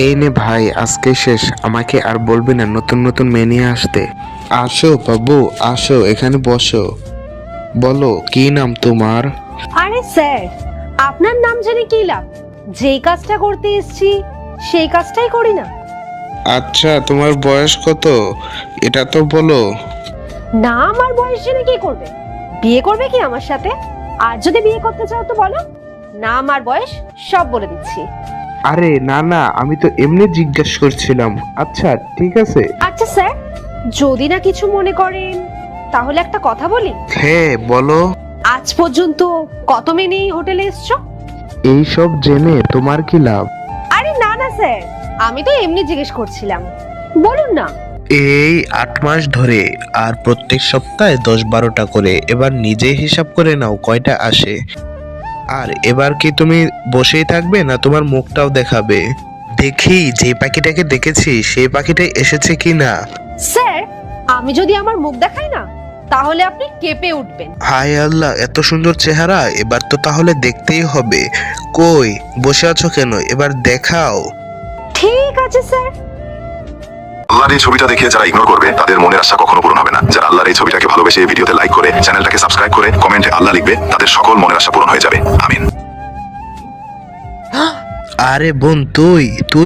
এই নে ভাই, আজকে শেষ। আমাকে আর বলবি না নতুন নতুন মেয়ে নিয়ে আসতে। আসো বাবু, আসো, এখানে বসো। বলো, কি নাম তোমার? আরে স্যার, আপনার নাম জেনে কি লাভ? যেই কাজটা করতে এসেছি সেই কাজটাই করি না। আচ্ছা, তোমার বয়স কত এটা তো বলো। না, আমার বয়স জেনে কি করবে? বিয়ে করবে কি আমার সাথে? আর যদি বিয়ে করতে চাও তো বলো, না আমার বয়স সব বলে দিচ্ছি। আরে না না, আমি তো এমনি জিজ্ঞেস করছিলাম। আচ্ছা ঠিক আছে। আচ্ছা স্যার, যদি না কিছু মনে করেন তাহলে একটা কথা বলি। হ্যাঁ বলো। আজ পর্যন্ত কত মেয়ে নিয়ে এই হোটেলে এসছো? এইসব জেনে তোমার কি লাভ? আরে না না স্যার, আমি তো এমনি জিজ্ঞেস করছিলাম, বলুন না। এই 8 মাস ধরে, আর প্রত্যেক সপ্তাহে 10-12টা করে। এবার নিজে হিসাব করে নাও কয়টা আসে। আর এবার কি তুমি বসেই থাকবে, না তোমার মুখটাও দেখাবে? দেখি যে পাখিটাকে দেখেছি সেই পাখিটাই এসেছে কিনা। স্যার, আমি যদি আমার মুখ দেখাই না তাহলে আপনি কেঁপে উঠবেন। হায় আল্লাহ, এত সুন্দর চেহারা! এবার তো তাহলে দেখতেই হবে। কই বসে আছো কেন? এবার দেখাও। ঠিক আছে স্যার। আল্লাহর এই ছবিটা দেখে যারা ইগনোর করবে তাদের মনের আশা কখনো পূরণ হবে না। যারা আল্লাহর এই ছবিটাকে ভালোবেসে ভিডিওতে লাইক করে, চ্যানেলটাকে সাবস্ক্রাইব করে, কমেন্টে আল্লাহ লিখবে, তাদের সকল মনের আশা পূরণ হয়ে যাবে। আমিন। আরে বোন, তুই তুই